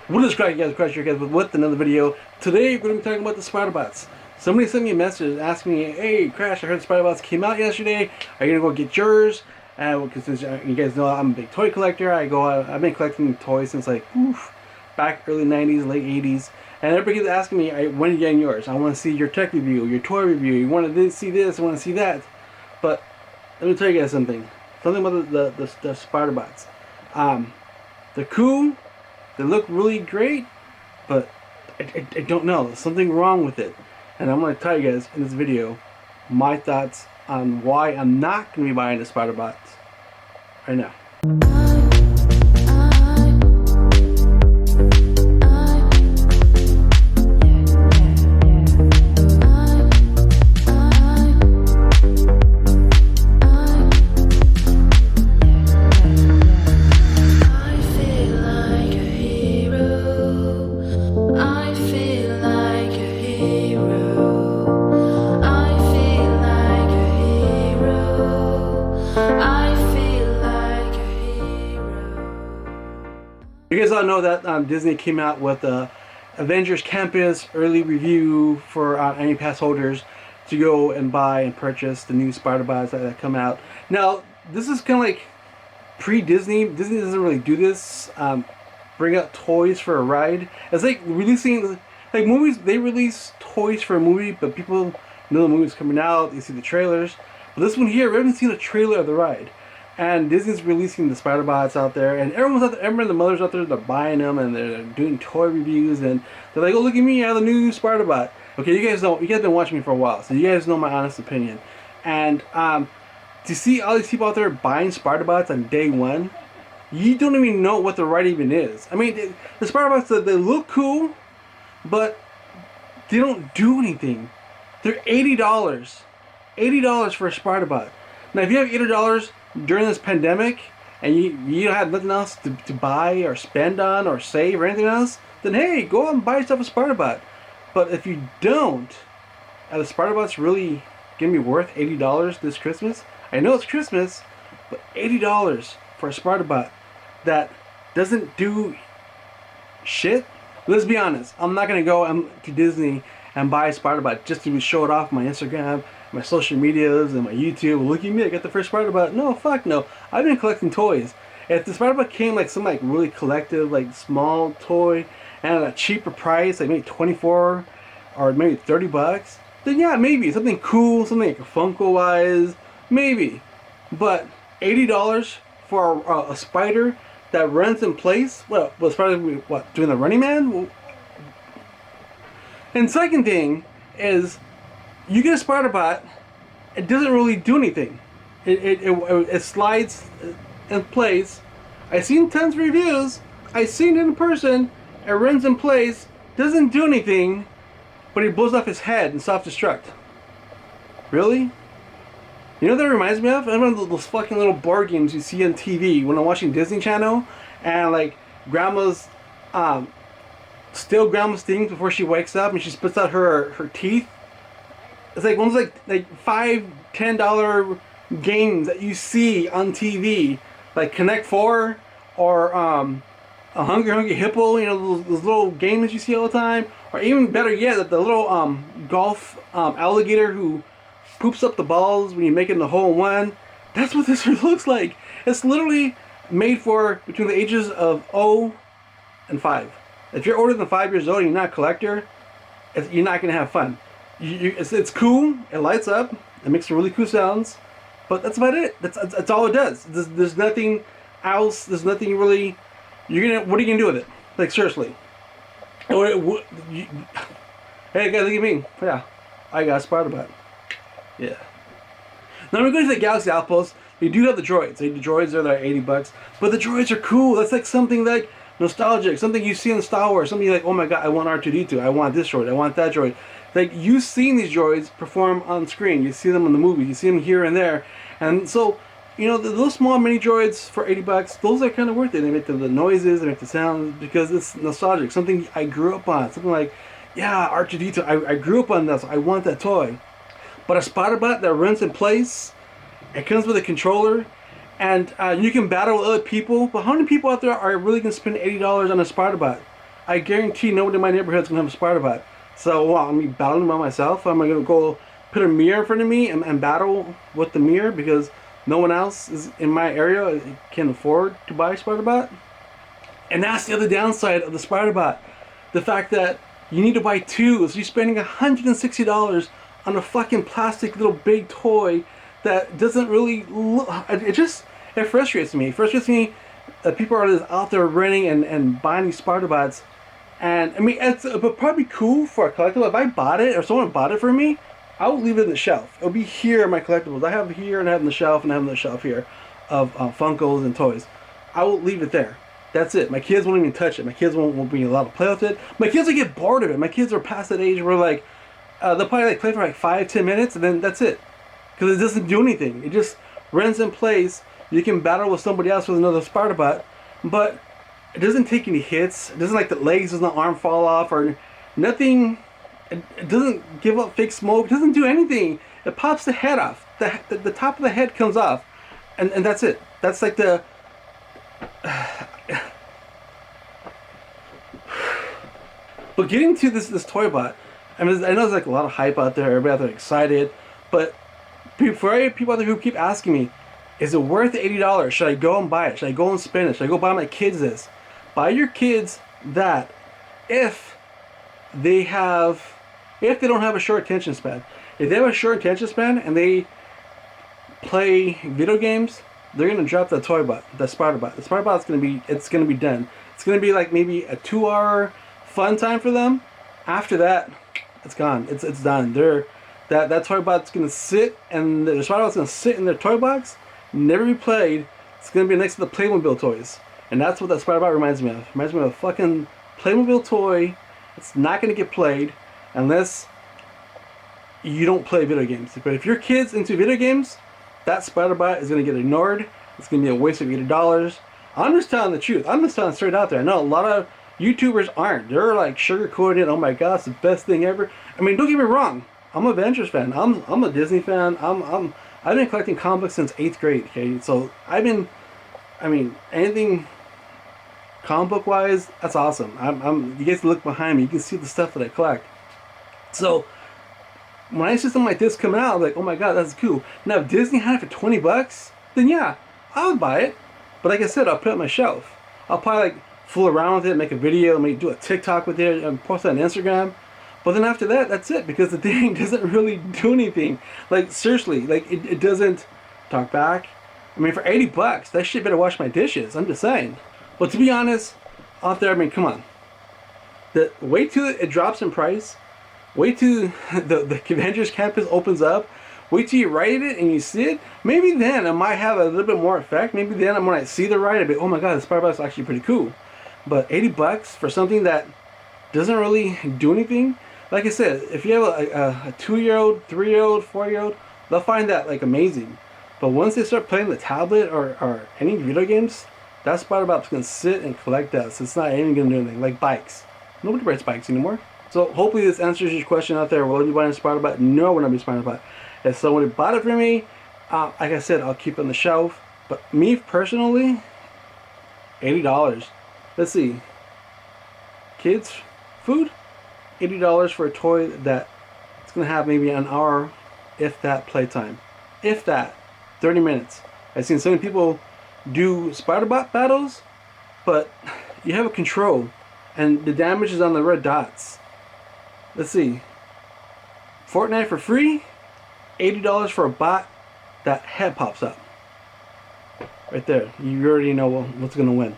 What is cracking, guys? Crash your guys with another video. Today we're going to be talking about the Spider Bots. Somebody sent me a message asking me, "Hey, Crash, I heard Spider Bots came out yesterday. Are you gonna go get yours?" Because you guys know I'm a big toy collector. I've been collecting toys since like back early '90s, late '80s, and everybody keeps asking me, "When are you getting yours? I want to see your tech review, your toy review. You want to see this? I want to see that." But let me tell you guys something. Something about the Spider Bots. They're cool. They look really great, but I don't know. There's something wrong with it. And I'm going to tell you guys in this video my thoughts on why I'm not going to be buying the Spider Bots right now. You guys all know that Disney came out with the Avengers Campus early review for any pass holders to go and buy and purchase the new Spider Bots that come out. Now, this is kind of like pre-Disney. Disney doesn't really do this. Bring out toys for a ride. It's like releasing, like movies, they release toys for a movie, but people know the movie's coming out, they see the trailers. But this one here, we haven't seen a trailer of the ride. And Disney's releasing the Spider Bots out there, and everyone's out there, everyone, the mothers out there, they're buying them, and they're doing toy reviews, and they're like, "Oh, look at me, I have the new Spider Bot." Okay, you guys have been watching me for a while, so you guys know my honest opinion. And to see all these people out there buying Spider Bots on day one, you don't even know what the ride even is. I mean, the Spider Bots, they look cool, but they don't do anything. They're $80. $80 for a Spider Bot. Now, if you have $80 during this pandemic and you don't have nothing else to buy or spend on or save or anything else, then hey, go out and buy yourself a Spider Bot. But if you don't, are the Spider Bots really gonna be worth $80 this Christmas? I know it's Christmas, but $80 for a Spider Bot that doesn't do shit? Let's be honest, I'm not gonna go to Disney and buy a Spider Bot just to show it off on my Instagram, my social medias, and my YouTube. Look at me, I got the first Spider Bot. No, fuck no. I've been collecting toys. If the Spider Bot came like some like really collective, like small toy, and at a cheaper price, like maybe 24 or maybe 30 bucks, then yeah, maybe something cool, something like a Funko wise, maybe. But $80 for a spider that runs in place? Well, Spider, what, doing the Running Man? Well, and second thing is, you get a Spider Bot, it doesn't really do anything. It slides in place. I've seen tons of reviews. I've seen it in person. It runs in place, doesn't do anything, but he blows off his head and self-destruct. Really? You know what that reminds me of? I remember those fucking little board games you see on TV when I'm watching Disney Channel, and like grandma's steal grandma's things before she wakes up and she spits out her teeth. It's like one of those like $5-10 games that you see on TV, like Connect 4 or a Hungry Hippo. You know, those little games you see all the time, or even better yet, the little golf alligator who poops up the balls when you're making the hole in one. That's what this looks like. It's literally made for between the ages of 0 and 5. If you're older than 5 years old and you're not a collector, you're not gonna have fun. It's cool. It lights up. It makes some really cool sounds, but that's about it. That's all it does. There's nothing else. There's nothing really. What are you gonna do with it? Like seriously. Hey guys, look at me. Yeah, I got a Spider Bot. Yeah. Now we're going to the Galaxy Outpost. They do have the droids. The droids are like $80, but the droids are cool. That's like something like nostalgic, something you see in Star Wars. Something like, oh my god, I want R2-D2. I want this droid. I want that droid. Like, you've seen these droids perform on screen. You see them in the movie. You see them here and there. And so, you know, the little small mini droids for $80, those are kind of worth it. They make the noises, they make the sounds, because it's nostalgic. Something I grew up on. Something like, yeah, R2-D2. I grew up on this. I want that toy. But a Spider Bot that runs in place, it comes with a controller, and you can battle with other people. But how many people out there are really going to spend $80 on a Spider Bot? I guarantee nobody in my neighborhood is gonna have a spider bot. So what? I'm gonna be battling by myself. Am I gonna go put a mirror in front of me and battle with the mirror because no one else is in my area can afford to buy a spider bot? And that's the other downside of the spider bot. The fact that you need to buy two, so you're spending $160 on a fucking plastic little big toy that doesn't really look, it frustrates me. It frustrates me that people are just out there renting and buying these spider bots. And I mean, it's probably cool for a collectible. If I bought it or someone bought it for me, I would leave it in the shelf. It'll be here in my collectibles. I have here and I have on the shelf and I have on the shelf here of Funkos and toys. I will leave it there. That's it. My kids won't even touch it. My kids won't be allowed to play with it. My kids will get bored of it. My kids are past that age where like they'll probably like play for like 5-10 minutes and then that's it, because it doesn't do anything. It just rents in place. You can battle with somebody else with another spider bot, but it doesn't take any hits. It doesn't like the legs, doesn't the arm fall off or nothing. It doesn't give up fake smoke. It doesn't do anything. It pops the head off. The top of the head comes off, and that's it. That's like the. But getting to this toy bot, I mean, I know there's like a lot of hype out there. Everybody out there excited, but for people out there who keep asking me, is it worth $80? Should I go and buy it? Should I go and spend it? Should I go buy my kids this? Buy your kids that if they don't have a short attention span. If they have a short attention span and they play video games, they're gonna drop the toy bot, the spider bot. The spider bot's gonna be done. It's gonna be like maybe a 2-hour fun time for them. After that, it's gone. It's done. That toy bot's gonna sit, and the spider bot's gonna sit in their toy box, never be played. It's gonna be next to the Playmobil toys, and that's what that spider bot reminds me of. It reminds me of a fucking Playmobil toy. It's not gonna get played unless you don't play video games. But if your kid's into video games, that spider bot is gonna get ignored. It's gonna be a waste of $80. I'm just telling the truth. I'm just telling straight out there. I know a lot of YouTubers aren't. They're like sugarcoating. Oh my god, it's the best thing ever. I mean, don't get me wrong. I'm a Avengers fan. I'm a Disney fan. I've been collecting comic books since 8th grade. Okay, so anything comic book wise, that's awesome. You guys look behind me. You can see the stuff that I collect. So when I see something like this coming out, I'm like, oh my god, that's cool. Now if Disney had it for $20, then yeah, I would buy it. But like I said, I'll put it on my shelf. I'll probably like fool around with it, make a video, maybe do a TikTok with it, and post it on Instagram. But then after that, that's it, because the thing doesn't really do anything. Like seriously, like it doesn't talk back. I mean, for $80, that shit better wash my dishes. I'm just saying. But to be honest, out there, I mean, come on. Wait till it drops in price. Wait till the Avengers Campus opens up. Wait till you write it and you see it. Maybe then it might have a little bit more effect. Maybe then when I see the write, I'll be, oh my god, the Spider Bot's actually pretty cool. But $80 for something that doesn't really do anything. Like I said, if you have a 2-year-old, 3-year-old, 4-year-old, they'll find that like amazing. But once they start playing the tablet or any video games, that Spider Bot's gonna sit and collect dust. It's not even gonna do anything. Like bikes. Nobody rides bikes anymore. So hopefully this answers your question out there. Will you buy a Spider Bot? No, we're not be Spider Bot. If someone bought it for me, like I said, I'll keep it on the shelf. But me personally, $80. Let's see. Kids, food, $80 for a toy that it's gonna have maybe an hour, if that, playtime. If that, 30 minutes. I've seen so many people do Spider Bot battles, but you have a control, and the damage is on the red dots. Let's see. Fortnite for free, $80 for a bot that head pops up. Right there. You already know what's gonna win.